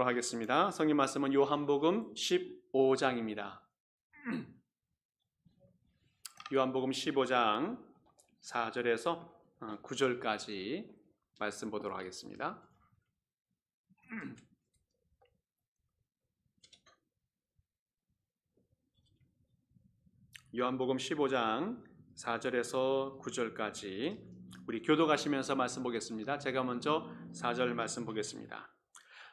하겠습니다. 성경 말씀은 요한복음 15장입니다. 요한복음 15장 4절에서 9절까지 말씀 보도록 하겠습니다. 요한복음 15장 4절에서 9절까지 우리 교독하시면서 말씀 보겠습니다. 제가 먼저 4절 말씀 보겠습니다.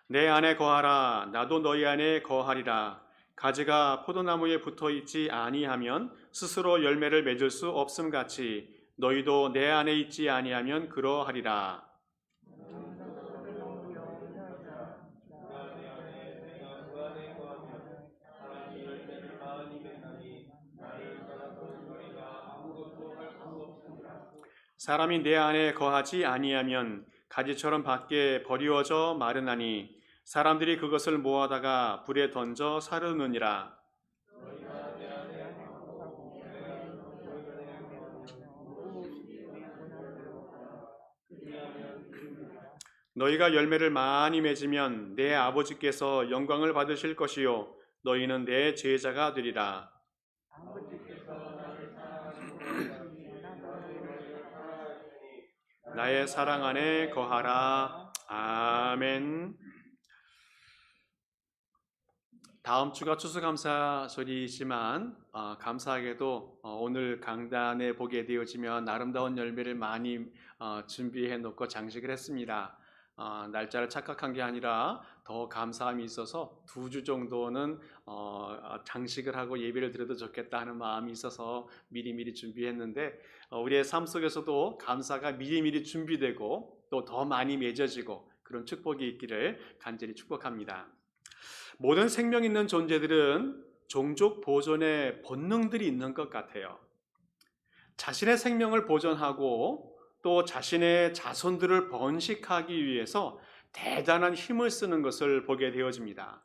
내 안에 거하라. 나도 너희 안에 거하리라. 가지가 포도나무에 붙어 있지 아니하면 스스로 열매를 맺을 수 없음같이 너희도 내 안에 있지 아니하면 그러하리라. 사람이 내 안에 거하지 아니하면 가지처럼 밖에 버리워져 마르나니 사람들이 그것을 모아다가 불에 던져 사르느니라. 너희가 열매를 많이 맺으면 내 아버지께서 영광을 받으실 것이요 너희는 내 제자가 되리라. 나의 사랑 안에 거하라. 아멘. 다음 주가 추수감사절이지만 감사하게도 오늘 강단에 보게 되어지면 아름다운 열매를 많이 준비해 놓고 장식을 했습니다. 날짜를 착각한 게 아니라 더 감사함이 있어서 2주 정도는 장식을 하고 예배를 드려도 좋겠다 하는 마음이 있어서 미리미리 준비했는데 우리의 삶 속에서도 감사가 미리미리 준비되고 또 더 많이 맺어지고 그런 축복이 있기를 간절히 축복합니다. 모든 생명 있는 존재들은 종족 보존의 본능들이 있는 것 같아요. 자신의 생명을 보존하고 또 자신의 자손들을 번식하기 위해서 대단한 힘을 쓰는 것을 보게 되어집니다.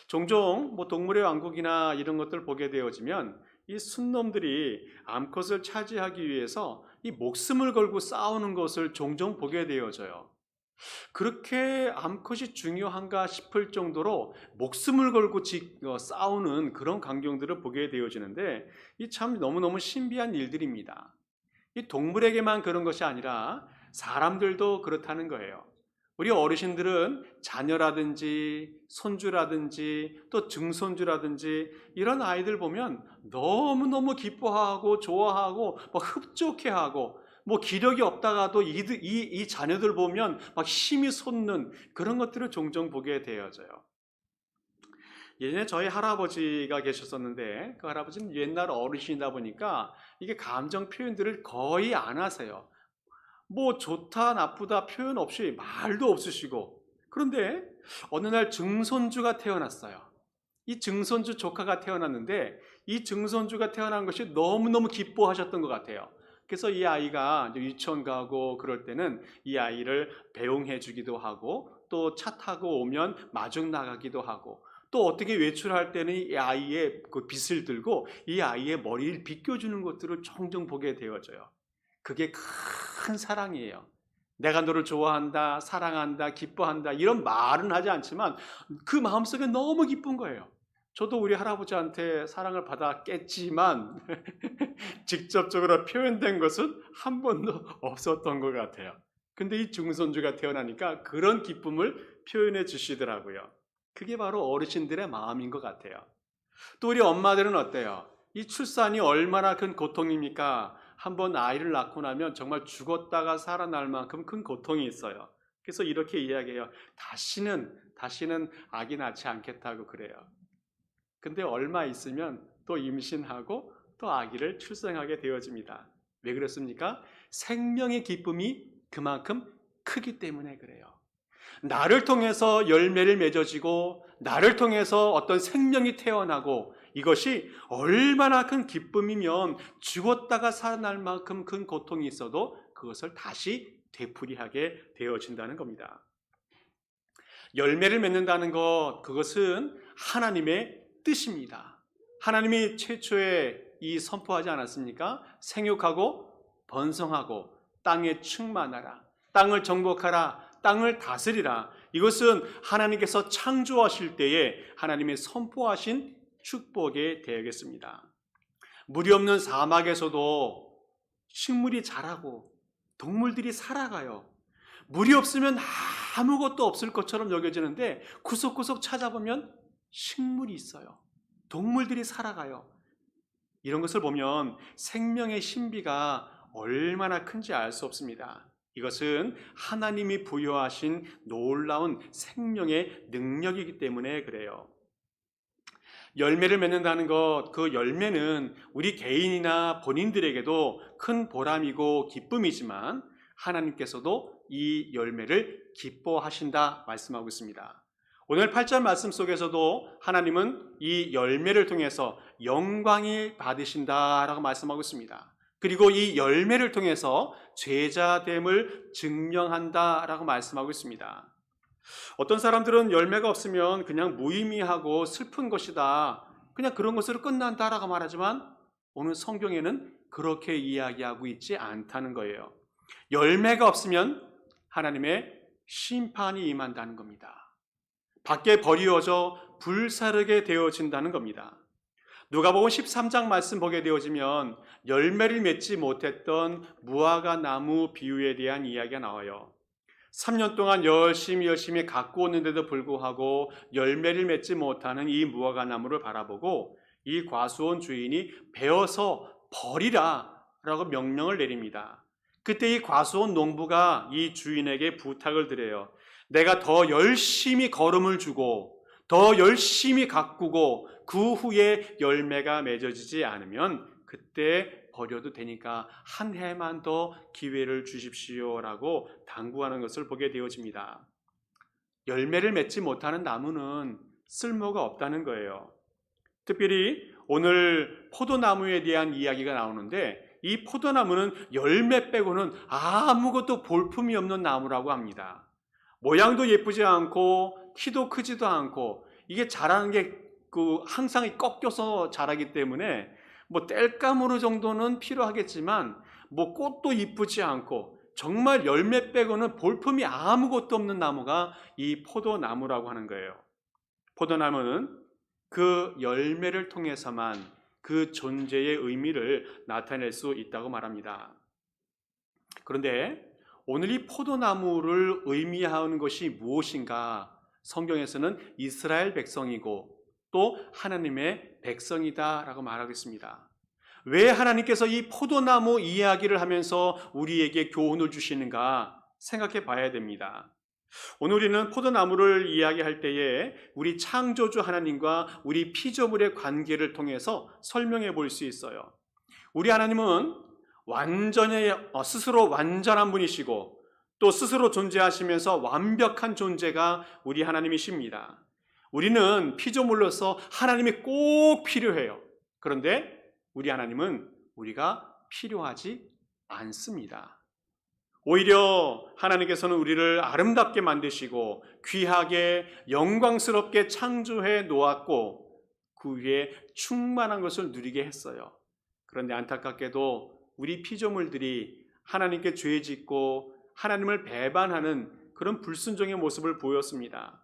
종종 동물의 왕국이나 이런 것들 보게 되어지면 이 순놈들이 암컷을 차지하기 위해서 이 목숨을 걸고 싸우는 것을 종종 보게 되어져요. 그렇게 암컷이 중요한가 싶을 정도로 목숨을 걸고 싸우는 그런 광경들을 보게 되어지는데 이 참 너무너무 신비한 일들입니다. 이 동물에게만 그런 것이 아니라 사람들도 그렇다는 거예요. 우리 어르신들은 자녀라든지 손주라든지 또 증손주라든지 이런 아이들 보면 너무너무 기뻐하고 좋아하고 흡족해하고 기력이 없다가도 이 자녀들 보면 막 힘이 솟는 그런 것들을 종종 보게 되어져요. 예전에 저희 할아버지가 계셨었는데 그 할아버지는 옛날 어르신이다 보니까 이게 감정 표현들을 거의 안 하세요. 좋다 나쁘다 표현 없이 말도 없으시고, 그런데 어느 날 증손주가 태어났어요. 이 증손주 조카가 태어났는데 이 증손주가 태어난 것이 너무너무 기뻐하셨던 것 같아요. 그래서 이 아이가 유치원 가고 그럴 때는 이 아이를 배웅해 주기도 하고 또 차 타고 오면 마중 나가기도 하고 또 어떻게 외출할 때는 이 아이의 그 빗을 들고 이 아이의 머리를 빗겨주는 것들을 종종 보게 되어져요. 그게 큰 사랑이에요. 내가 너를 좋아한다, 사랑한다, 기뻐한다 이런 말은 하지 않지만 그 마음속에 너무 기쁜 거예요. 저도 우리 할아버지한테 사랑을 받았겠지만 직접적으로 표현된 것은 한 번도 없었던 것 같아요. 근데 이 증손주가 태어나니까 그런 기쁨을 표현해 주시더라고요. 그게 바로 어르신들의 마음인 것 같아요. 또 우리 엄마들은 어때요? 이 출산이 얼마나 큰 고통입니까? 한번 아이를 낳고 나면 정말 죽었다가 살아날 만큼 큰 고통이 있어요. 그래서 이렇게 이야기해요. 다시는 아기 낳지 않겠다고 그래요. 근데 얼마 있으면 또 임신하고 또 아기를 출생하게 되어집니다. 왜 그렇습니까? 생명의 기쁨이 그만큼 크기 때문에 그래요. 나를 통해서 열매를 맺어지고 나를 통해서 어떤 생명이 태어나고 이것이 얼마나 큰 기쁨이면 죽었다가 살아날 만큼 큰 고통이 있어도 그것을 다시 되풀이하게 되어진다는 겁니다. 열매를 맺는다는 것, 그것은 하나님의 뜻입니다. 하나님이 최초에 선포하지 않았습니까? 생육하고 번성하고 땅에 충만하라, 땅을 정복하라, 땅을 다스리라. 이것은 하나님께서 창조하실 때에 하나님의 선포하신 축복에 대하겠습니다. 물이 없는 사막에서도 식물이 자라고 동물들이 살아가요. 물이 없으면 아무것도 없을 것처럼 여겨지는데 구석구석 찾아보면 식물이 있어요. 동물들이 살아가요. 이런 것을 보면 생명의 신비가 얼마나 큰지 알 수 없습니다. 이것은 하나님이 부여하신 놀라운 생명의 능력이기 때문에 그래요. 열매를 맺는다는 것, 그 열매는 우리 개인이나 본인들에게도 큰 보람이고 기쁨이지만 하나님께서도 이 열매를 기뻐하신다 말씀하고 있습니다. 오늘 8절 말씀 속에서도 하나님은 이 열매를 통해서 영광이 받으신다라고 말씀하고 있습니다. 그리고 이 열매를 통해서 제자됨을 증명한다라고 말씀하고 있습니다. 어떤 사람들은 열매가 없으면 그냥 무의미하고 슬픈 것이다, 그냥 그런 것으로 끝난다라고 말하지만 오늘 성경에는 그렇게 이야기하고 있지 않다는 거예요. 열매가 없으면 하나님의 심판이 임한다는 겁니다. 밖에 버리워져 불사르게 되어진다는 겁니다. 누가복음 13장 말씀 보게 되어지면 열매를 맺지 못했던 무화과 나무 비유에 대한 이야기가 나와요. 3년 동안 열심히 가꾸었는데도 불구하고 열매를 맺지 못하는 이 무화과 나무를 바라보고 이 과수원 주인이 베어서 버리라 라고 명령을 내립니다. 그때 이 과수원 농부가 이 주인에게 부탁을 드려요. 내가 더 열심히 거름을 주고 더 열심히 가꾸고 그 후에 열매가 맺어지지 않으면 그때 버려도 되니까 한 해만 더 기회를 주십시오라고 당부하는 것을 보게 되어집니다. 열매를 맺지 못하는 나무는 쓸모가 없다는 거예요. 특별히 오늘 포도나무에 대한 이야기가 나오는데 이 포도나무는 열매 빼고는 아무것도 볼품이 없는 나무라고 합니다. 모양도 예쁘지 않고 키도 크지도 않고 이게 자라는 게 항상 꺾여서 자라기 때문에 땔감으로 정도는 필요하겠지만 꽃도 이쁘지 않고 정말 열매 빼고는 볼품이 아무것도 없는 나무가 이 포도나무라고 하는 거예요. 포도나무는 그 열매를 통해서만 그 존재의 의미를 나타낼 수 있다고 말합니다. 그런데 오늘 이 포도나무를 의미하는 것이 무엇인가? 성경에서는 이스라엘 백성이고 또 하나님의 백성이다라고 말하고 있습니다. 왜 하나님께서 이 포도나무 이야기를 하면서 우리에게 교훈을 주시는가 생각해 봐야 됩니다. 오늘 우리는 포도나무를 이야기할 때에 우리 창조주 하나님과 우리 피조물의 관계를 통해서 설명해 볼 수 있어요. 우리 하나님은 완전히 스스로 완전한 분이시고 또 스스로 존재하시면서 완벽한 존재가 우리 하나님이십니다. 우리는 피조물로서 하나님이 꼭 필요해요. 그런데 우리 하나님은 우리가 필요하지 않습니다. 오히려 하나님께서는 우리를 아름답게 만드시고 귀하게 영광스럽게 창조해 놓았고 그 위에 충만한 것을 누리게 했어요. 그런데 안타깝게도 우리 피조물들이 하나님께 죄 짓고 하나님을 배반하는 그런 불순종의 모습을 보였습니다.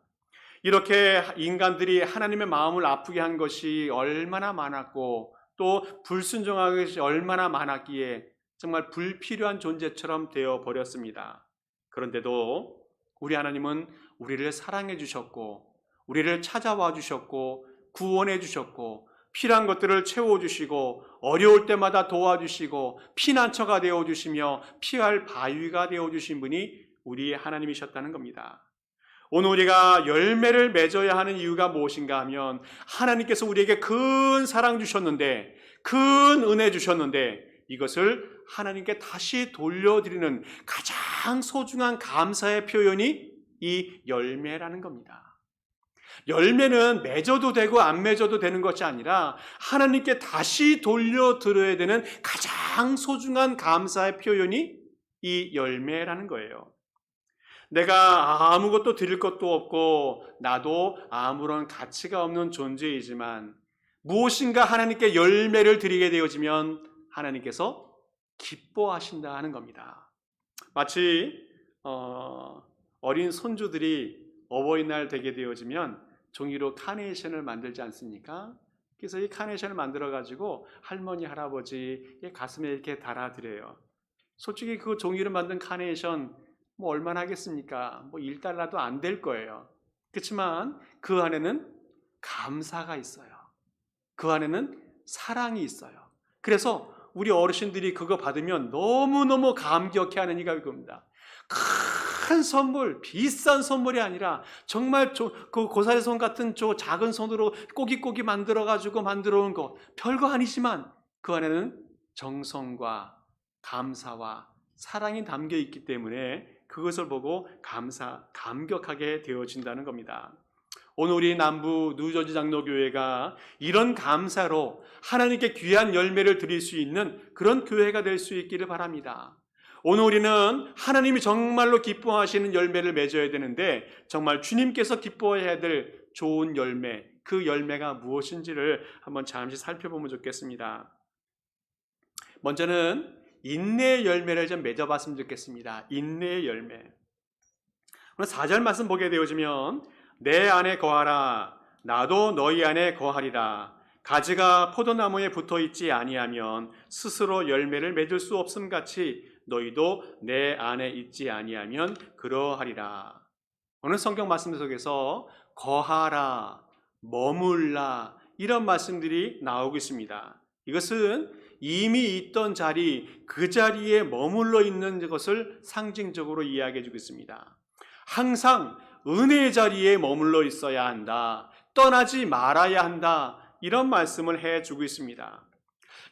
이렇게 인간들이 하나님의 마음을 아프게 한 것이 얼마나 많았고 또 불순종한 것이 얼마나 많았기에 정말 불필요한 존재처럼 되어 버렸습니다. 그런데도 우리 하나님은 우리를 사랑해 주셨고 우리를 찾아와 주셨고 구원해 주셨고 필요한 것들을 채워주시고 어려울 때마다 도와주시고 피난처가 되어주시며 피할 바위가 되어주신 분이 우리 하나님이셨다는 겁니다. 오늘 우리가 열매를 맺어야 하는 이유가 무엇인가 하면 하나님께서 우리에게 큰 사랑 주셨는데 큰 은혜 주셨는데 이것을 하나님께 다시 돌려드리는 가장 소중한 감사의 표현이 이 열매라는 겁니다. 열매는 맺어도 되고 안 맺어도 되는 것이 아니라 하나님께 다시 돌려드려야 되는 가장 소중한 감사의 표현이 이 열매라는 거예요. 내가 아무것도 드릴 것도 없고 나도 아무런 가치가 없는 존재이지만 무엇인가 하나님께 열매를 드리게 되어지면 하나님께서 기뻐하신다 하는 겁니다. 마치 어린 손주들이 어버이날 되게 되어지면 종이로 카네이션을 만들지 않습니까? 그래서 이 카네이션을 만들어 가지고 할머니 할아버지의 가슴에 이렇게 달아드려요. 솔직히 그 종이로 만든 카네이션 뭐 얼마나 하겠습니까? 뭐 1달러도 안 될 거예요. 그렇지만 그 안에는 감사가 있어요. 그 안에는 사랑이 있어요. 그래서 우리 어르신들이 그거 받으면 너무너무 감격해하는 이유가 그겁니다. 큰 선물, 비싼 선물이 아니라 정말 그 고사리 손 같은 작은 손으로 꼬깃꼬깃 만들어가지고 만들어 온 거 별거 아니지만 그 안에는 정성과 감사와 사랑이 담겨 있기 때문에 그것을 보고 감격하게 되어진다는 겁니다. 오늘 우리 남부 뉴저지 장로교회가 이런 감사로 하나님께 귀한 열매를 드릴 수 있는 그런 교회가 될 수 있기를 바랍니다. 오늘 우리는 하나님이 정말로 기뻐하시는 열매를 맺어야 되는데 정말 주님께서 기뻐해야 될 좋은 열매, 그 열매가 무엇인지를 한번 잠시 살펴보면 좋겠습니다. 먼저는 인내의 열매를 좀 맺어봤으면 좋겠습니다. 인내의 열매. 오늘 4절 말씀 보게 되어지면 내 안에 거하라 나도 너희 안에 거하리라. 가지가 포도나무에 붙어있지 아니하면 스스로 열매를 맺을 수 없음 같이 너희도 내 안에 있지 아니하면 그러하리라. 오늘 성경 말씀 속에서 거하라, 머물라 이런 말씀들이 나오고 있습니다. 이것은 이미 있던 자리, 그 자리에 머물러 있는 것을 상징적으로 이야기해 주고 있습니다. 항상 은혜의 자리에 머물러 있어야 한다. 떠나지 말아야 한다. 이런 말씀을 해주고 있습니다.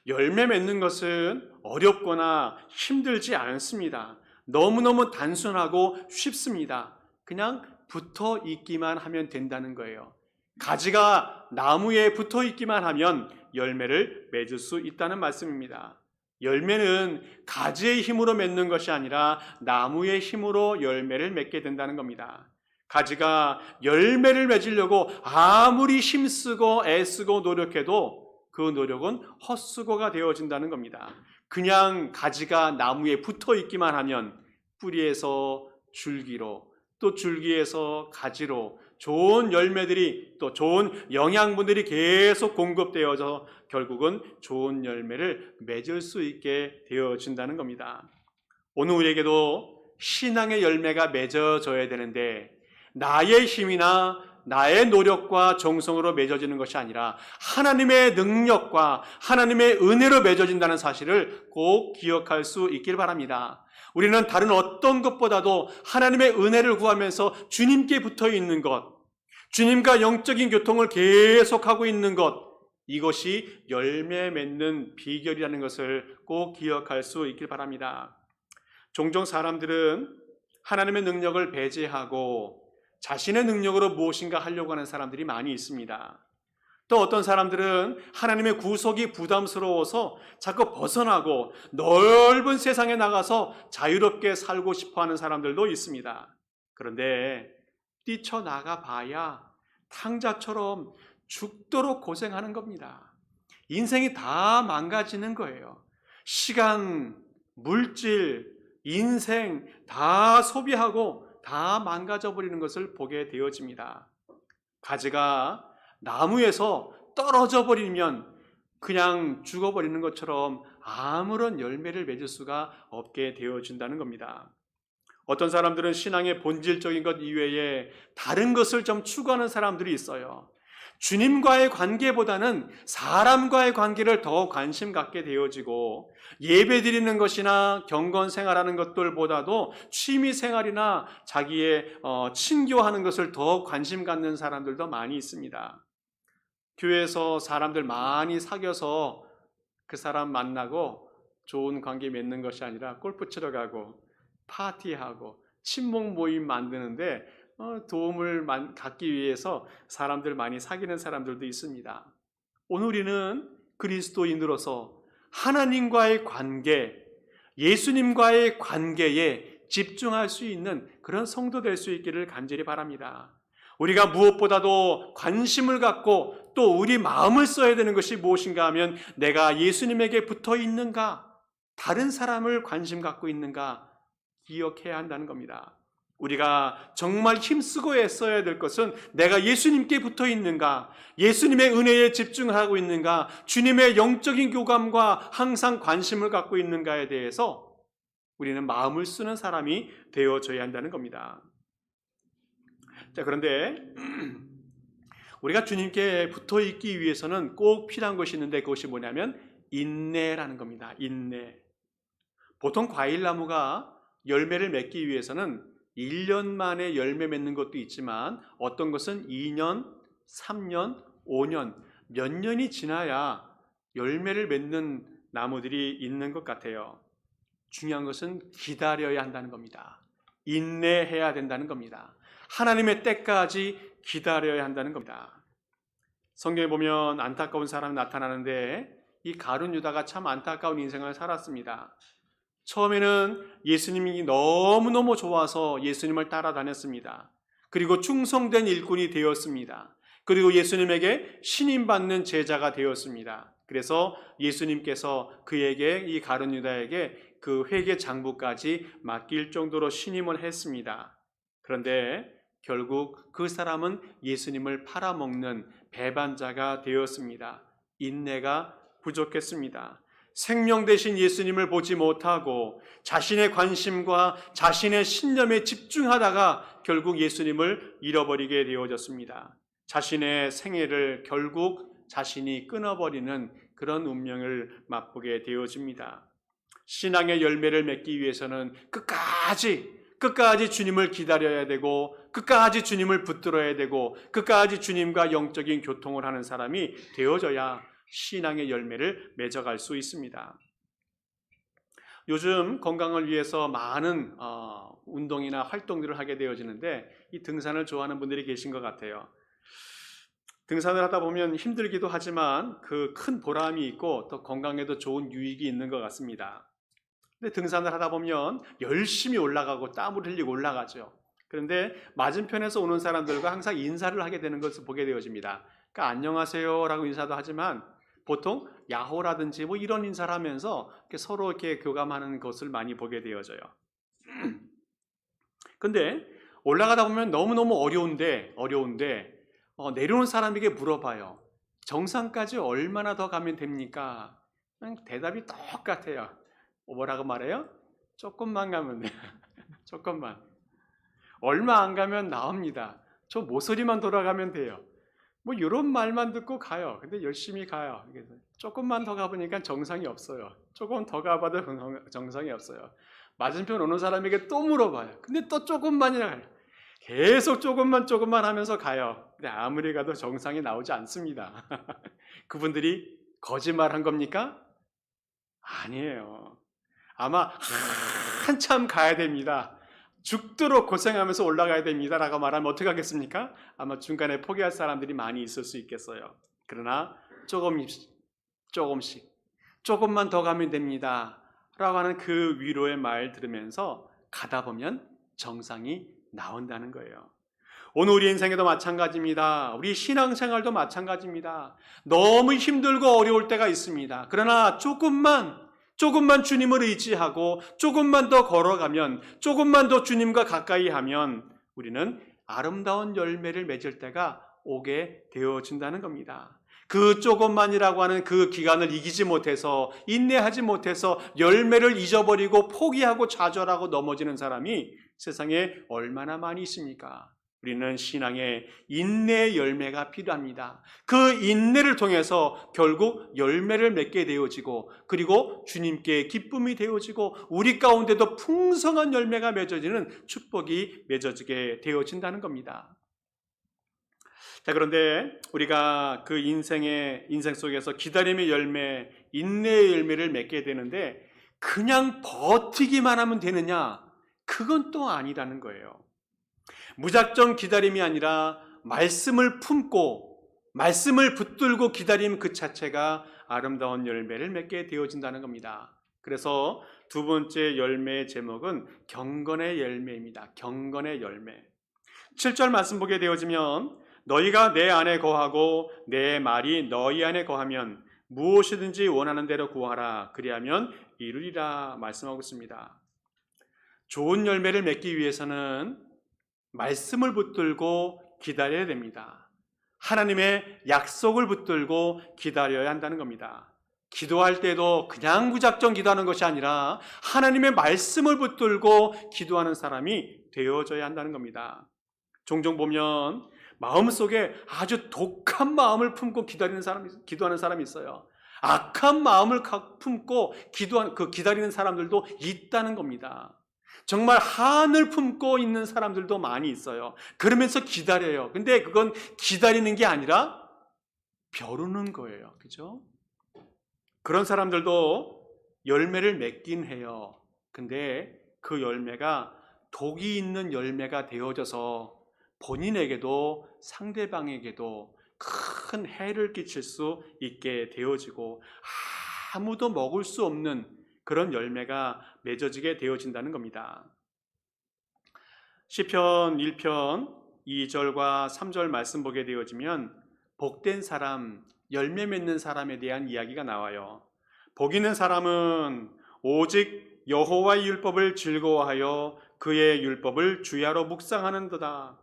열매 맺는 것은 어렵거나 힘들지 않습니다. 너무너무 단순하고 쉽습니다. 그냥 붙어 있기만 하면 된다는 거예요. 가지가 나무에 붙어 있기만 하면 열매를 맺을 수 있다는 말씀입니다. 열매는 가지의 힘으로 맺는 것이 아니라 나무의 힘으로 열매를 맺게 된다는 겁니다. 가지가 열매를 맺으려고 아무리 힘쓰고 애쓰고 노력해도 그 노력은 헛수고가 되어진다는 겁니다. 그냥 가지가 나무에 붙어 있기만 하면 뿌리에서 줄기로 또 줄기에서 가지로 좋은 열매들이 또 좋은 영양분들이 계속 공급되어서 결국은 좋은 열매를 맺을 수 있게 되어진다는 겁니다. 오늘 우리에게도 신앙의 열매가 맺어져야 되는데 나의 힘이나 나의 노력과 정성으로 맺어지는 것이 아니라 하나님의 능력과 하나님의 은혜로 맺어진다는 사실을 꼭 기억할 수 있길 바랍니다. 우리는 다른 어떤 것보다도 하나님의 은혜를 구하면서 주님께 붙어 있는 것, 주님과 영적인 교통을 계속하고 있는 것, 이것이 열매 맺는 비결이라는 것을 꼭 기억할 수 있길 바랍니다. 종종 사람들은 하나님의 능력을 배제하고 자신의 능력으로 무엇인가 하려고 하는 사람들이 많이 있습니다. 또 어떤 사람들은 하나님의 구속이 부담스러워서 자꾸 벗어나고 넓은 세상에 나가서 자유롭게 살고 싶어하는 사람들도 있습니다. 그런데 뛰쳐나가 봐야 탕자처럼 죽도록 고생하는 겁니다. 인생이 다 망가지는 거예요. 시간, 물질, 인생 다 소비하고 다 망가져버리는 것을 보게 되어집니다. 가지가 나무에서 떨어져 버리면 그냥 죽어버리는 것처럼 아무런 열매를 맺을 수가 없게 되어진다는 겁니다. 어떤 사람들은 신앙의 본질적인 것 이외에 다른 것을 좀 추구하는 사람들이 있어요. 주님과의 관계보다는 사람과의 관계를 더 관심 갖게 되어지고 예배 드리는 것이나 경건 생활하는 것들보다도 취미 생활이나 자기의 친교하는 것을 더 관심 갖는 사람들도 많이 있습니다. 교회에서 사람들 많이 사귀어서 그 사람 만나고 좋은 관계 맺는 것이 아니라 골프 치러 가고 파티하고 친목 모임 만드는데 도움을 갖기 위해서 사람들 많이 사귀는 사람들도 있습니다. 오늘 우리는 그리스도인으로서 하나님과의 관계, 예수님과의 관계에 집중할 수 있는 그런 성도 될 수 있기를 간절히 바랍니다. 우리가 무엇보다도 관심을 갖고 또 우리 마음을 써야 되는 것이 무엇인가 하면 내가 예수님에게 붙어 있는가, 다른 사람을 관심 갖고 있는가 기억해야 한다는 겁니다. 우리가 정말 힘쓰고 애써야 될 것은 내가 예수님께 붙어 있는가, 예수님의 은혜에 집중하고 있는가, 주님의 영적인 교감과 항상 관심을 갖고 있는가에 대해서 우리는 마음을 쓰는 사람이 되어져야 한다는 겁니다. 자, 그런데 우리가 주님께 붙어 있기 위해서는 꼭 필요한 것이 있는데 그것이 뭐냐면 인내라는 겁니다. 인내. 보통 과일나무가 열매를 맺기 위해서는 1년 만에 열매 맺는 것도 있지만 어떤 것은 2년, 3년, 5년, 몇 년이 지나야 열매를 맺는 나무들이 있는 것 같아요. 중요한 것은 기다려야 한다는 겁니다. 인내해야 된다는 겁니다. 하나님의 때까지 기다려야 한다는 겁니다. 성경에 보면 안타까운 사람이 나타나는데 이 가룟 유다가 참 안타까운 인생을 살았습니다. 처음에는 예수님이 너무너무 좋아서 예수님을 따라다녔습니다. 그리고 충성된 일꾼이 되었습니다. 그리고 예수님에게 신임받는 제자가 되었습니다. 그래서 예수님께서 그에게, 이 가룟 유다에게 그 회계 장부까지 맡길 정도로 신임을 했습니다. 그런데 결국 그 사람은 예수님을 팔아먹는 배반자가 되었습니다. 인내가 부족했습니다. 생명 대신 예수님을 보지 못하고 자신의 관심과 자신의 신념에 집중하다가 결국 예수님을 잃어버리게 되어졌습니다. 자신의 생애를 결국 자신이 끊어버리는 그런 운명을 맛보게 되어집니다. 신앙의 열매를 맺기 위해서는 끝까지 주님을 기다려야 되고 끝까지 주님을 붙들어야 되고 끝까지 주님과 영적인 교통을 하는 사람이 되어져야 신앙의 열매를 맺어갈 수 있습니다. 요즘 건강을 위해서 많은 운동이나 활동들을 하게 되어지는데 이 등산을 좋아하는 분들이 계신 것 같아요. 등산을 하다 보면 힘들기도 하지만 그 큰 보람이 있고 또 건강에도 좋은 유익이 있는 것 같습니다. 근데 등산을 하다 보면 열심히 올라가고 땀을 흘리고 올라가죠. 그런데 맞은편에서 오는 사람들과 항상 인사를 하게 되는 것을 보게 되어집니다. 그러니까 안녕하세요 라고 인사도 하지만 보통 야호라든지 뭐 이런 인사를 하면서 서로 이렇게 교감하는 것을 많이 보게 되어져요. 근데 올라가다 보면 너무너무 어려운데 내려오는 사람에게 물어봐요. 정상까지 얼마나 더 가면 됩니까? 대답이 똑같아요. 뭐라고 말해요? 조금만 가면 돼요. 조금만. 얼마 안 가면 나옵니다. 저 모서리만 돌아가면 돼요. 뭐 이런 말만 듣고 가요. 근데 열심히 가요. 조금만 더 가보니까 정상이 없어요. 조금 더 가봐도 정상이 없어요. 맞은편 오는 사람에게 또 물어봐요. 근데 또 조금만이나 가요. 계속 조금만 하면서 가요. 근데 아무리 가도 정상이 나오지 않습니다. 그분들이 거짓말한 겁니까? 아니에요. 아마 한참 가야 됩니다. 죽도록 고생하면서 올라가야 됩니다 라고 말하면 어떻게 하겠습니까? 아마 중간에 포기할 사람들이 많이 있을 수 있겠어요. 그러나 조금씩 조금만 더 가면 됩니다 라고 하는 그 위로의 말 들으면서 가다 보면 정상이 나온다는 거예요. 오늘 우리 인생에도 마찬가지입니다. 우리 신앙생활도 마찬가지입니다. 너무 힘들고 어려울 때가 있습니다. 그러나 조금만 주님을 의지하고 조금만 더 걸어가면, 조금만 더 주님과 가까이 하면 우리는 아름다운 열매를 맺을 때가 오게 되어진다는 겁니다. 그 조금만이라고 하는 그 기간을 이기지 못해서, 인내하지 못해서 열매를 잊어버리고 포기하고 좌절하고 넘어지는 사람이 세상에 얼마나 많이 있습니까? 우리는 신앙에 인내의 열매가 필요합니다. 그 인내를 통해서 결국 열매를 맺게 되어지고 그리고 주님께 기쁨이 되어지고 우리 가운데도 풍성한 열매가 맺어지는 축복이 맺어지게 되어진다는 겁니다. 자, 그런데 우리가 그 인생 속에서 기다림의 열매, 인내의 열매를 맺게 되는데 그냥 버티기만 하면 되느냐? 그건 또 아니라는 거예요. 무작정 기다림이 아니라 말씀을 품고 말씀을 붙들고 기다림 그 자체가 아름다운 열매를 맺게 되어진다는 겁니다. 그래서 두 번째 열매의 제목은 경건의 열매입니다. 경건의 열매. 7절 말씀 보게 되어지면 너희가 내 안에 거하고 내 말이 너희 안에 거하면 무엇이든지 원하는 대로 구하라 그리하면 이루리라 말씀하고 있습니다. 좋은 열매를 맺기 위해서는 말씀을 붙들고 기다려야 됩니다. 하나님의 약속을 붙들고 기다려야 한다는 겁니다. 기도할 때도 그냥 무작정 기도하는 것이 아니라 하나님의 말씀을 붙들고 기도하는 사람이 되어져야 한다는 겁니다. 종종 보면 마음속에 아주 독한 마음을 품고 기도하는 사람이 있어요. 악한 마음을 품고 기다리는 사람들도 있다는 겁니다. 정말 한을 품고 있는 사람들도 많이 있어요. 그러면서 기다려요. 근데 그건 기다리는 게 아니라 벼르는 거예요. 그죠? 그런 사람들도 열매를 맺긴 해요. 근데 그 열매가 독이 있는 열매가 되어져서 본인에게도 상대방에게도 큰 해를 끼칠 수 있게 되어지고 아무도 먹을 수 없는 그런 열매가 맺어지게 되어진다는 겁니다. 시편 1편 2절과 3절 말씀 보게 되어지면 복된 사람, 열매 맺는 사람에 대한 이야기가 나와요. 복 있는 사람은 오직 여호와의 율법을 즐거워하여 그의 율법을 주야로 묵상하는도다.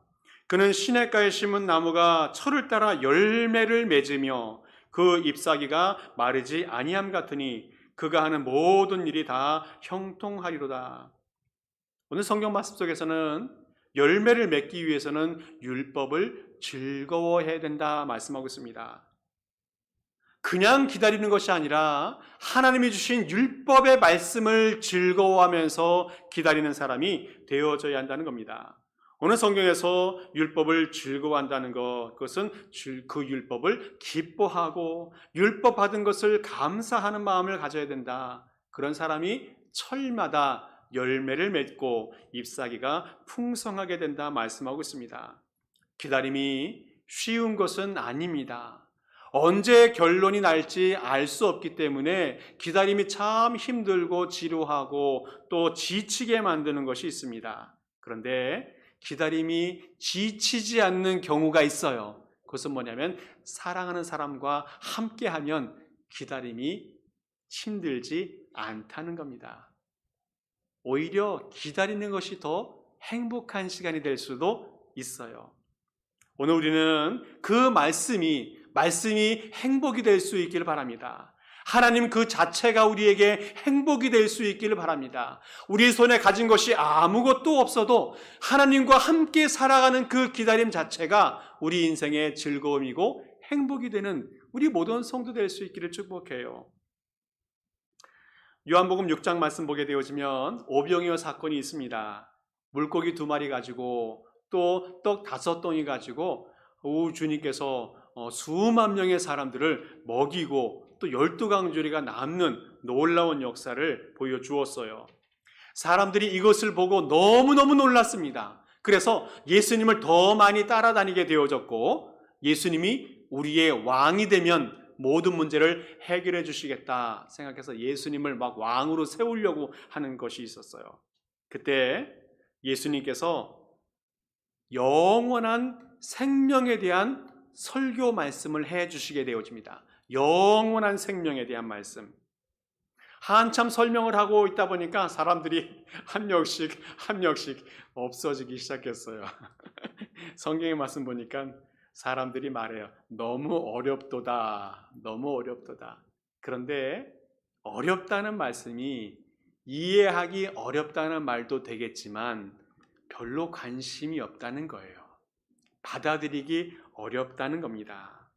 그는 시냇가에 심은 나무가 철을 따라 열매를 맺으며 그 잎사귀가 마르지 아니함 같으니 그가 하는 모든 일이 다 형통하리로다. 오늘 성경 말씀 속에서는 열매를 맺기 위해서는 율법을 즐거워해야 된다 말씀하고 있습니다. 그냥 기다리는 것이 아니라 하나님이 주신 율법의 말씀을 즐거워하면서 기다리는 사람이 되어져야 한다는 겁니다. 오늘 성경에서 율법을 즐거워한다는 것, 그것은 그 율법을 기뻐하고 율법 받은 것을 감사하는 마음을 가져야 된다. 그런 사람이 철마다 열매를 맺고 잎사귀가 풍성하게 된다 말씀하고 있습니다. 기다림이 쉬운 것은 아닙니다. 언제 결론이 날지 알 수 없기 때문에 기다림이 참 힘들고 지루하고 또 지치게 만드는 것이 있습니다. 그런데 기다림이 지치지 않는 경우가 있어요. 그것은 뭐냐면 사랑하는 사람과 함께하면 기다림이 힘들지 않다는 겁니다. 오히려 기다리는 것이 더 행복한 시간이 될 수도 있어요. 오늘 우리는 그 말씀이 행복이 될 수 있기를 바랍니다. 하나님 그 자체가 우리에게 행복이 될 수 있기를 바랍니다. 우리 손에 가진 것이 아무것도 없어도 하나님과 함께 살아가는 그 기다림 자체가 우리 인생의 즐거움이고 행복이 되는 우리 모든 성도 될 수 있기를 축복해요. 요한복음 6장 말씀 보게 되어지면 오병이어 사건이 있습니다. 물고기 2마리 가지고 또 떡 5덩이 가지고 주님께서 수만 명의 사람들을 먹이고 또 12강조리가 남는 놀라운 역사를 보여주었어요. 사람들이 이것을 보고 너무너무 놀랐습니다. 그래서 예수님을 더 많이 따라다니게 되어졌고 예수님이 우리의 왕이 되면 모든 문제를 해결해 주시겠다 생각해서 예수님을 막 왕으로 세우려고 하는 것이 있었어요. 그때 예수님께서 영원한 생명에 대한 설교 말씀을 해 주시게 되어집니다. 영원한 생명에 대한 말씀. 한참 설명을 하고 있다 보니까 사람들이 한 명씩 없어지기 시작했어요. 성경의 말씀 보니까 사람들이 말해요. 너무 어렵도다. 너무 어렵도다. 그런데 어렵다는 말씀이 이해하기 어렵다는 말도 되겠지만 별로 관심이 없다는 거예요. 받아들이기 어렵다는 겁니다.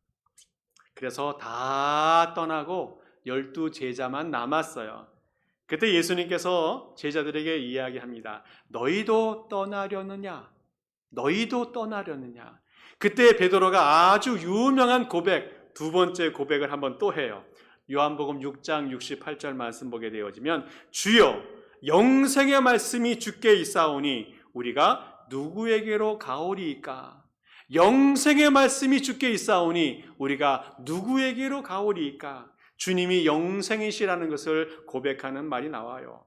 그래서 다 떠나고 12제자만 남았어요. 그때 예수님께서 제자들에게 이야기합니다. 너희도 떠나려느냐? 너희도 떠나려느냐? 그때 베드로가 아주 유명한 고백, 두 번째 고백을 한번 또 해요. 요한복음 6장 68절 말씀 보게 되어지면 주여 영생의 말씀이 주께 있사오니 우리가 누구에게로 가오리이까? 영생의 말씀이 주께 있사오니 우리가 누구에게로 가오리이까? 주님이 영생이시라는 것을 고백하는 말이 나와요.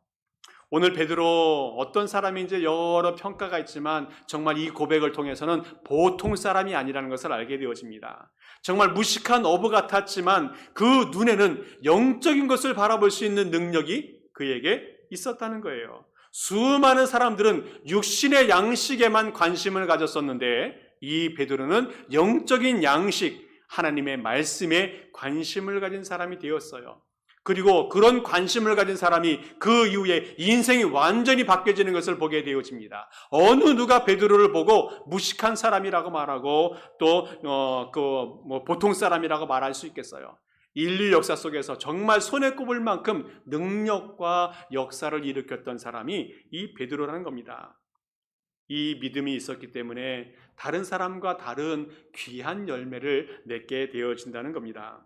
오늘 베드로 어떤 사람인지 여러 평가가 있지만 정말 이 고백을 통해서는 보통 사람이 아니라는 것을 알게 되어집니다. 정말 무식한 어부 같았지만 그 눈에는 영적인 것을 바라볼 수 있는 능력이 그에게 있었다는 거예요. 수많은 사람들은 육신의 양식에만 관심을 가졌었는데 이 베드로는 영적인 양식, 하나님의 말씀에 관심을 가진 사람이 되었어요. 그리고 그런 관심을 가진 사람이 그 이후에 인생이 완전히 바뀌어지는 것을 보게 되어집니다. 어느 누가 베드로를 보고 무식한 사람이라고 말하고 또 보통 사람이라고 말할 수 있겠어요. 인류 역사 속에서 정말 손에 꼽을 만큼 능력과 역사를 일으켰던 사람이 이 베드로라는 겁니다. 이 믿음이 있었기 때문에 다른 사람과 다른 귀한 열매를 맺게 되어진다는 겁니다.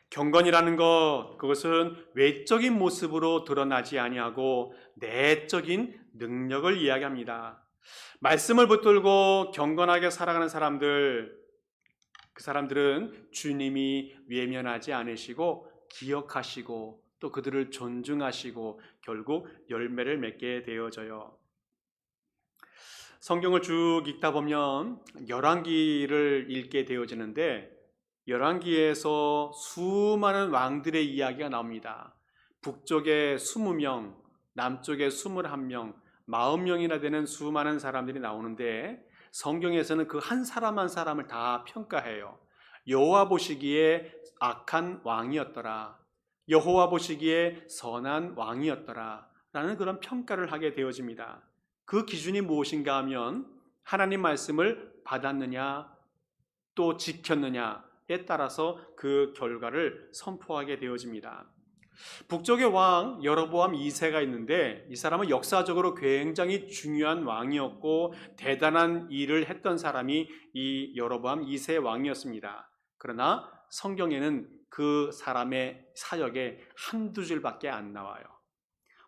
경건이라는 것, 그것은 외적인 모습으로 드러나지 아니하고 내적인 능력을 이야기합니다. 말씀을 붙들고 경건하게 살아가는 사람들, 그 사람들은 주님이 외면하지 않으시고 기억하시고 또 그들을 존중하시고 결국 열매를 맺게 되어져요. 성경을 쭉 읽다 보면 열왕기를 읽게 되어지는데 열왕기에서 수많은 왕들의 이야기가 나옵니다. 북쪽에 20명, 남쪽에 21명, 40명이나 되는 수많은 사람들이 나오는데 성경에서는 그 한 사람 한 사람을 다 평가해요. 여호와 보시기에 악한 왕이었더라. 여호와 보시기에 선한 왕이었더라. 라는 그런 평가를 하게 되어집니다. 그 기준이 무엇인가 하면 하나님 말씀을 받았느냐 또 지켰느냐에 따라서 그 결과를 선포하게 되어집니다. 북쪽의 왕 여로보암 2세가 있는데 이 사람은 역사적으로 굉장히 중요한 왕이었고 대단한 일을 했던 사람이 이 여로보암 2세 왕이었습니다. 그러나 성경에는 그 사람의 사역에 한두 줄밖에 안 나와요.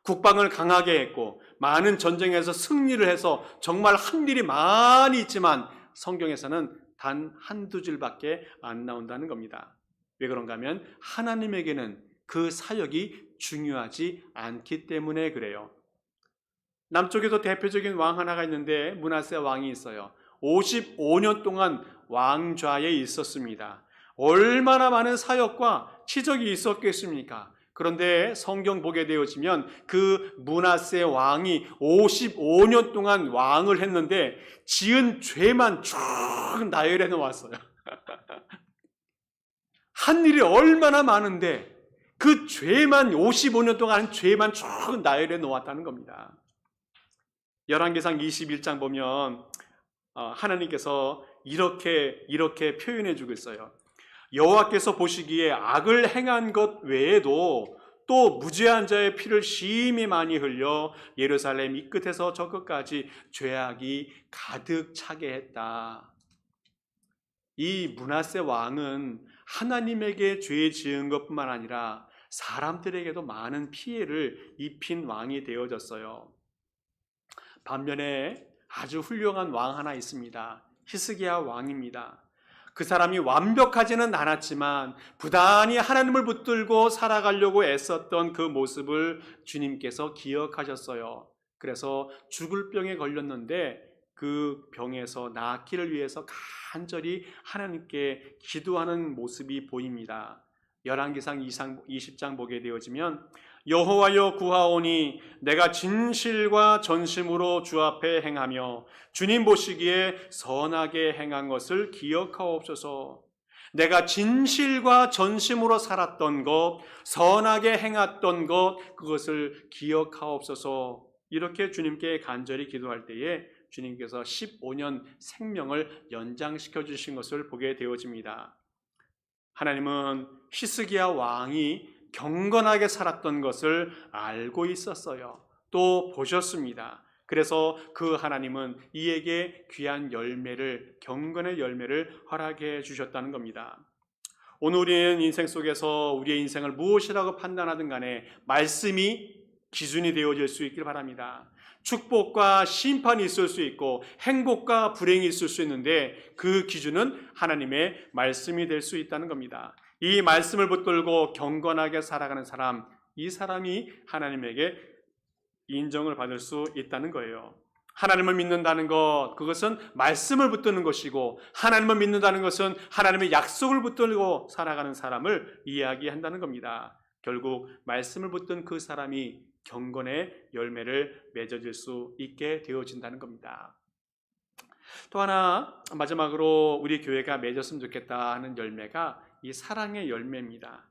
국방을 강하게 했고 많은 전쟁에서 승리를 해서 정말 한 일이 많이 있지만 성경에서는 단 한두 줄밖에 안 나온다는 겁니다. 왜 그런가 하면 하나님에게는 그 사역이 중요하지 않기 때문에 그래요. 남쪽에도 대표적인 왕 하나가 있는데 므낫세 왕이 있어요. 55년 동안 왕좌에 있었습니다. 얼마나 많은 사역과 치적이 있었겠습니까? 그런데 성경 보게 되어지면 그 므낫세 왕이 55년 동안 왕을 했는데 지은 죄만 쭉 나열해 놓았어요. 한 일이 얼마나 많은데 그 죄만 55년 동안 한 죄만 쭉 나열해 놓았다는 겁니다. 열왕기상 21장 보면 하나님께서 이렇게 표현해 주고 있어요. 여호와께서 보시기에 악을 행한 것 외에도 또 무죄한 자의 피를 심히 많이 흘려 예루살렘 이 끝에서 저 끝까지 죄악이 가득 차게 했다. 이 므낫세 왕은 하나님에게 죄 지은 것뿐만 아니라 사람들에게도 많은 피해를 입힌 왕이 되어졌어요. 반면에 아주 훌륭한 왕 하나 있습니다. 히스기야 왕입니다. 그 사람이 완벽하지는 않았지만 부단히 하나님을 붙들고 살아가려고 애썼던 그 모습을 주님께서 기억하셨어요. 그래서 죽을 병에 걸렸는데 그 병에서 낫기를 위해서 간절히 하나님께 기도하는 모습이 보입니다. 열왕기상 20장 보게 되어지면 여호와여 구하오니 내가 진실과 전심으로 주 앞에 행하며 주님 보시기에 선하게 행한 것을 기억하옵소서. 내가 진실과 전심으로 살았던 것, 선하게 행했던 것, 그것을 기억하옵소서. 이렇게 주님께 간절히 기도할 때에 주님께서 15년 생명을 연장시켜 주신 것을 보게 되어집니다. 하나님은 히스기야 왕이 경건하게 살았던 것을 알고 있었어요. 또 보셨습니다. 그래서 그 하나님은 이에게 귀한 열매를, 경건의 열매를 허락해 주셨다는 겁니다. 오늘 우리는 인생 속에서 우리의 인생을 무엇이라고 판단하든 간에 말씀이 기준이 되어질 수 있길 바랍니다. 축복과 심판이 있을 수 있고 행복과 불행이 있을 수 있는데 그 기준은 하나님의 말씀이 될 수 있다는 겁니다. 이 말씀을 붙들고 경건하게 살아가는 사람, 이 사람이 하나님에게 인정을 받을 수 있다는 거예요. 하나님을 믿는다는 것, 그것은 말씀을 붙드는 것이고 하나님을 믿는다는 것은 하나님의 약속을 붙들고 살아가는 사람을 이야기한다는 겁니다. 결국 말씀을 붙든 그 사람이 경건의 열매를 맺어질 수 있게 되어진다는 겁니다. 또 하나 마지막으로 우리 교회가 맺었으면 좋겠다 하는 열매가 이 사랑의 열매입니다.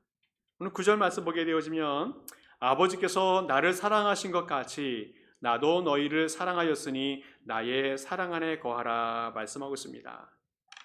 오늘 9절 말씀 보게 되어지면 아버지께서 나를 사랑하신 것 같이 나도 너희를 사랑하였으니 나의 사랑 안에 거하라 말씀하고 있습니다.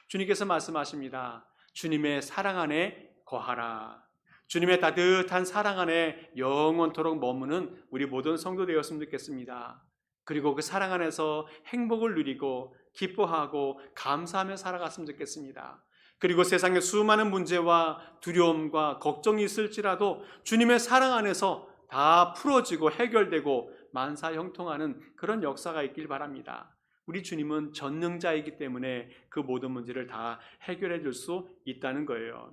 주님께서 말씀하십니다. 주님의 사랑 안에 거하라. 주님의 따뜻한 사랑 안에 영원토록 머무는 우리 모든 성도 되었으면 좋겠습니다. 그리고 그 사랑 안에서 행복을 누리고 기뻐하고 감사하며 살아갔으면 좋겠습니다. 그리고 세상에 수많은 문제와 두려움과 걱정이 있을지라도 주님의 사랑 안에서 다 풀어지고 해결되고 만사형통하는 그런 역사가 있길 바랍니다. 우리 주님은 전능자이기 때문에 그 모든 문제를 다 해결해 줄 수 있다는 거예요.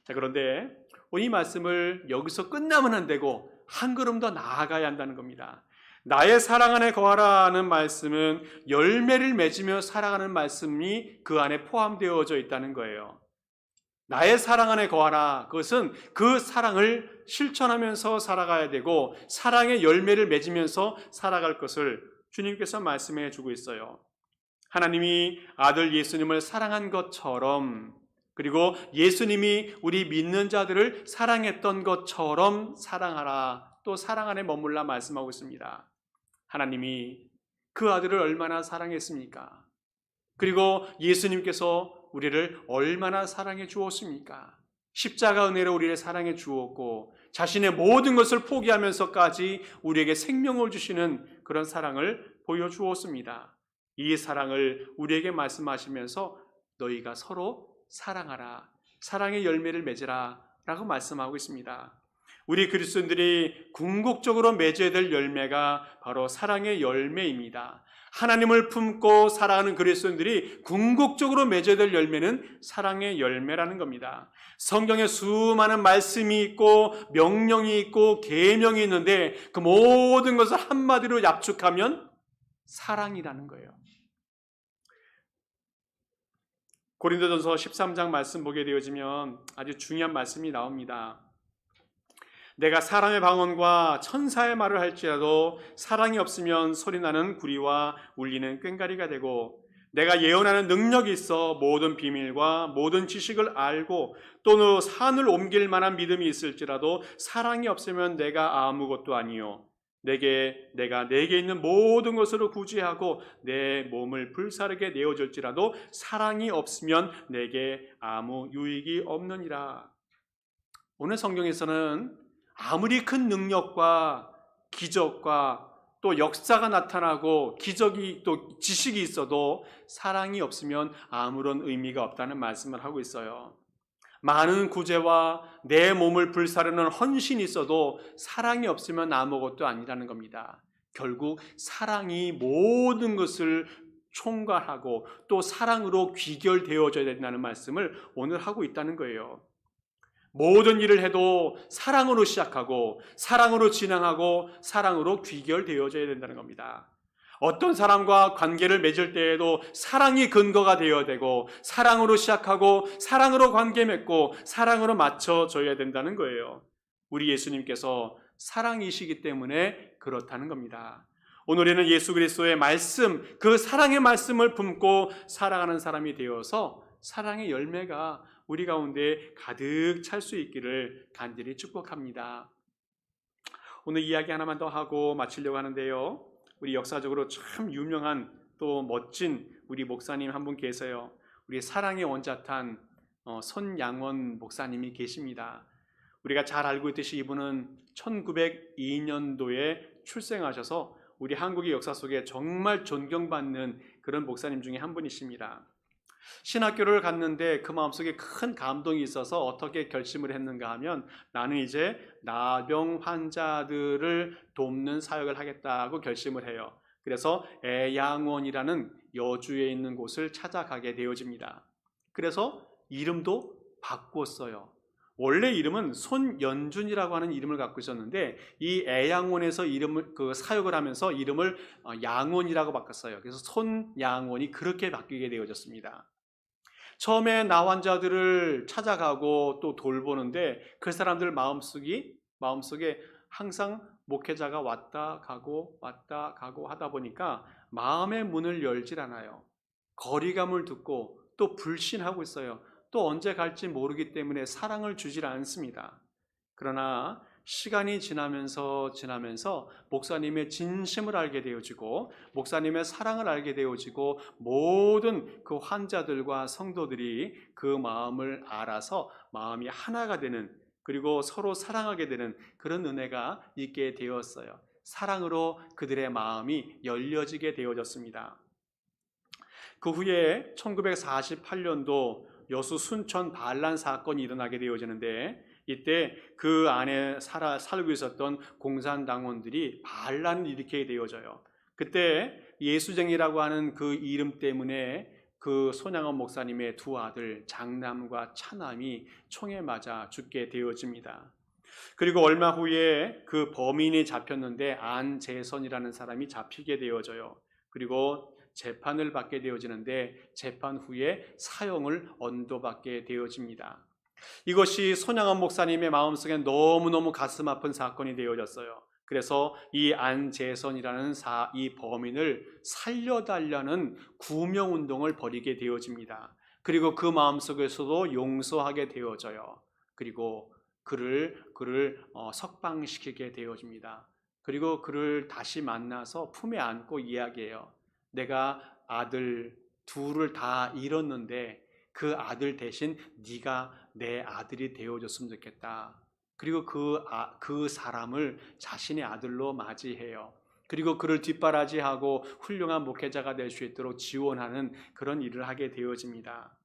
자, 그런데 이 말씀을 여기서 끝나면 안 되고 한 걸음 더 나아가야 한다는 겁니다. 나의 사랑 안에 거하라는 말씀은 열매를 맺으며 살아가는 말씀이 그 안에 포함되어져 있다는 거예요. 나의 사랑 안에 거하라. 그것은 그 사랑을 실천하면서 살아가야 되고 사랑의 열매를 맺으면서 살아갈 것을 주님께서 말씀해 주고 있어요. 하나님이 아들 예수님을 사랑한 것처럼, 그리고 예수님이 우리 믿는 자들을 사랑했던 것처럼 사랑하라. 또 사랑 안에 머물라 말씀하고 있습니다. 하나님이 그 아들을 얼마나 사랑했습니까? 그리고 예수님께서 우리를 얼마나 사랑해 주었습니까? 십자가 은혜로 우리를 사랑해 주었고 자신의 모든 것을 포기하면서까지 우리에게 생명을 주시는 그런 사랑을 보여주었습니다. 이 사랑을 우리에게 말씀하시면서 너희가 서로 사랑하라, 사랑의 열매를 맺으라 라고 말씀하고 있습니다. 우리 그리스도인들이 궁극적으로 맺어야 될 열매가 바로 사랑의 열매입니다. 하나님을 품고 살아가는 그리스도인들이 궁극적으로 맺어야 될 열매는 사랑의 열매라는 겁니다. 성경에 수많은 말씀이 있고 명령이 있고 계명이 있는데 그 모든 것을 한마디로 압축하면 사랑이라는 거예요. 고린도전서 13장 말씀 보게 되어지면 아주 중요한 말씀이 나옵니다. 내가 사람의 방언과 천사의 말을 할지라도 사랑이 없으면 소리나는 구리와 울리는 꽹과리가 되고 내가 예언하는 능력이 있어 모든 비밀과 모든 지식을 알고 또 산을 옮길 만한 믿음이 있을지라도 사랑이 없으면 내가 아무것도 아니요 내가 내게 있는 모든 것으로 구제하고 내 몸을 불사르게 내어줄지라도 사랑이 없으면 내게 아무 유익이 없느니라. 오늘 성경에서는 아무리 큰 능력과 기적과 또 역사가 나타나고 기적이 또 지식이 있어도 사랑이 없으면 아무런 의미가 없다는 말씀을 하고 있어요. 많은 구제와 내 몸을 불사르는 헌신이 있어도 사랑이 없으면 아무것도 아니라는 겁니다. 결국 사랑이 모든 것을 총괄하고 또 사랑으로 귀결되어져야 된다는 말씀을 오늘 하고 있다는 거예요. 모든 일을 해도 사랑으로 시작하고 사랑으로 진행하고 사랑으로 귀결되어져야 된다는 겁니다. 어떤 사람과 관계를 맺을 때에도 사랑이 근거가 되어야 되고 사랑으로 시작하고 사랑으로 관계 맺고 사랑으로 맞춰져야 된다는 거예요. 우리 예수님께서 사랑이시기 때문에 그렇다는 겁니다. 오늘에는 예수 그리스도의 말씀, 그 사랑의 말씀을 품고 살아가는 사람이 되어서 사랑의 열매가 우리 가운데 가득 찰 수 있기를 간절히 축복합니다. 오늘 이야기 하나만 더 하고 마치려고 하는데요. 우리 역사적으로 참 유명한 또 멋진 우리 목사님 한 분 계세요. 우리 사랑의 원자탄 손양원 목사님이 계십니다. 우리가 잘 알고 있듯이 이분은 1902년도에 출생하셔서 우리 한국의 역사 속에 정말 존경받는 그런 목사님 중에 한 분이십니다. 신학교를 갔는데 그 마음속에 큰 감동이 있어서 어떻게 결심을 했는가 하면 나는 이제 나병 환자들을 돕는 사역을 하겠다고 결심을 해요. 그래서 애양원이라는 여주에 있는 곳을 찾아가게 되어집니다. 그래서 이름도 바꿨어요. 원래 이름은 손연준이라고 하는 이름을 갖고 있었는데 이 애양원에서 사역을 하면서 이름을 양원이라고 바꿨어요. 그래서 손양원이 그렇게 바뀌게 되어졌습니다. 처음에 나 환자들을 찾아가고 또 돌보는데 그 사람들 마음속에 항상 목회자가 왔다 가고 하다 보니까 마음의 문을 열질 않아요. 거리감을 듣고 또 불신하고 있어요. 또 언제 갈지 모르기 때문에 사랑을 주질 않습니다. 그러나 시간이 지나면서 목사님의 진심을 알게 되어지고 목사님의 사랑을 알게 되어지고 모든 그 환자들과 성도들이 그 마음을 알아서 마음이 하나가 되는, 그리고 서로 사랑하게 되는 그런 은혜가 있게 되었어요. 사랑으로 그들의 마음이 열려지게 되어졌습니다. 그 후에 1948년도 여수 순천 반란 사건이 일어나게 되어지는데, 이때 그 안에 살고 있었던 공산당원들이 반란을 일으키게 되어져요. 그때 예수쟁이라고 하는 그 이름 때문에 그 손양원 목사님의 두 아들 장남과 차남이 총에 맞아 죽게 되어집니다. 그리고 얼마 후에 그 범인이 잡혔는데 안재선이라는 사람이 잡히게 되어져요. 그리고 재판을 받게 되어지는데 재판 후에 사형을 언도받게 되어집니다. 이것이 손양원 목사님의 마음속에 너무너무 가슴 아픈 사건이 되어졌어요. 그래서 이 안재선이라는 이 범인을 살려달라는 구명운동을 벌이게 되어집니다. 그리고 그 마음속에서도 용서하게 되어져요. 그리고 그를 석방시키게 되어집니다. 그리고 그를 다시 만나서 품에 안고 이야기해요. 내가 아들 둘을 다 잃었는데 그 아들 대신 네가 내 아들이 되어줬으면 좋겠다. 그리고 그 사람을 자신의 아들로 맞이해요. 그리고 그를 뒷바라지하고 훌륭한 목회자가 될 수 있도록 지원하는 그런 일을 하게 되어집니다.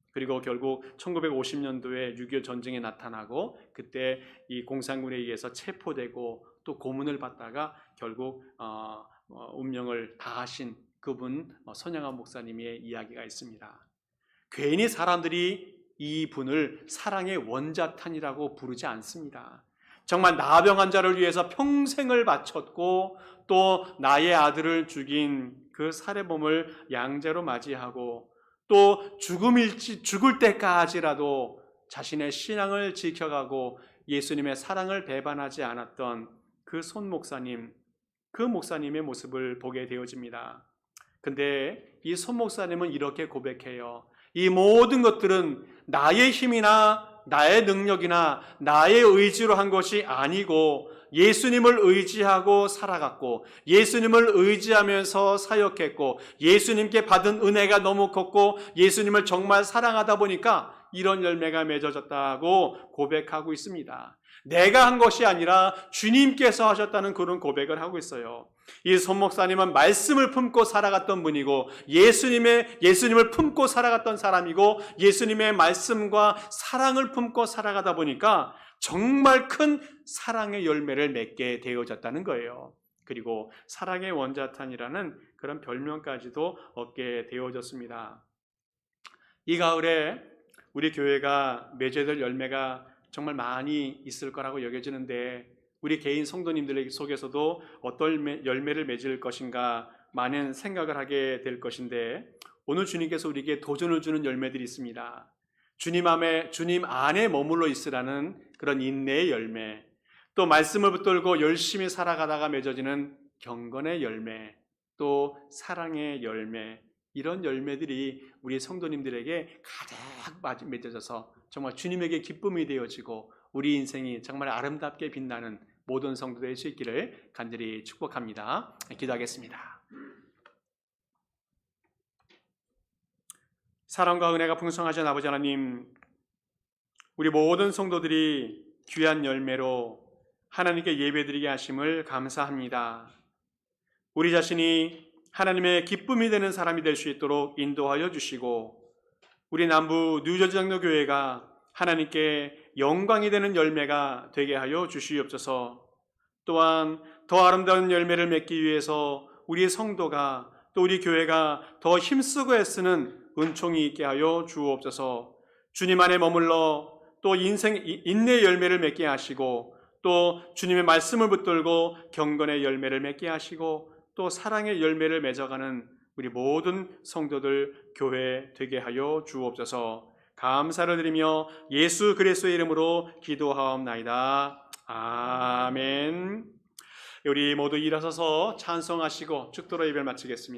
그리고 결국 1950년도에 6.25 전쟁이 나타나고 그때 이 공산군에 의해서 체포되고 또 고문을 받다가 결국 운명을 다하신 그분 손양원 목사님의 이야기가 있습니다. 괜히 사람들이 이 분을 사랑의 원자탄이라고 부르지 않습니다. 정말 나병 환자를 위해서 평생을 바쳤고 또 나의 아들을 죽인 그 살해범을 양자로 맞이하고 또 죽을 때까지라도 자신의 신앙을 지켜가고 예수님의 사랑을 배반하지 않았던 그 손 목사님, 그 목사님의 모습을 보게 되어집니다. 근데 이 손 목사님은 이렇게 고백해요. 이 모든 것들은 나의 힘이나 나의 능력이나 나의 의지로 한 것이 아니고 예수님을 의지하고 살아갔고 예수님을 의지하면서 사역했고 예수님께 받은 은혜가 너무 컸고 예수님을 정말 사랑하다 보니까 이런 열매가 맺어졌다고 고백하고 있습니다. 내가 한 것이 아니라 주님께서 하셨다는 그런 고백을 하고 있어요. 이 손 목사님은 말씀을 품고 살아갔던 분이고 예수님을 품고 살아갔던 사람이고 예수님의 말씀과 사랑을 품고 살아가다 보니까 정말 큰 사랑의 열매를 맺게 되어졌다는 거예요. 그리고 사랑의 원자탄이라는 그런 별명까지도 얻게 되어졌습니다. 이 가을에 우리 교회가 맺어야 될 열매가 정말 많이 있을 거라고 여겨지는데 우리 개인 성도님들 속에서도 어떤 열매를 맺을 것인가 많은 생각을 하게 될 것인데 오늘 주님께서 우리에게 도전을 주는 열매들이 있습니다. 주님 안에 머물러 있으라는 그런 인내의 열매, 또 말씀을 붙들고 열심히 살아가다가 맺어지는 경건의 열매, 또 사랑의 열매, 이런 열매들이 우리 성도님들에게 가득 맺어져서 정말 주님에게 기쁨이 되어지고 우리 인생이 정말 아름답게 빛나는 모든 성도 될 수 있기를 간절히 축복합니다. 기도하겠습니다. 사랑과 은혜가 풍성하신 아버지 하나님, 우리 모든 성도들이 귀한 열매로 하나님께 예배드리게 하심을 감사합니다. 우리 자신이 하나님의 기쁨이 되는 사람이 될 수 있도록 인도하여 주시고 우리 남부 뉴저지 장로교회가 하나님께 영광이 되는 열매가 되게 하여 주시옵소서. 또한 더 아름다운 열매를 맺기 위해서 우리 성도가 또 우리 교회가 더 힘쓰고 애쓰는 은총이 있게 하여 주옵소서. 주님 안에 머물러 또 인내의 열매를 맺게 하시고 또 주님의 말씀을 붙들고 경건의 열매를 맺게 하시고 또 사랑의 열매를 맺어가는 우리 모든 성도들 교회 되게 하여 주옵소서. 감사를 드리며 예수 그리스도의 이름으로 기도하옵나이다. 아멘. 우리 모두 일어서서 찬송하시고 축도로 예배를 마치겠습니다.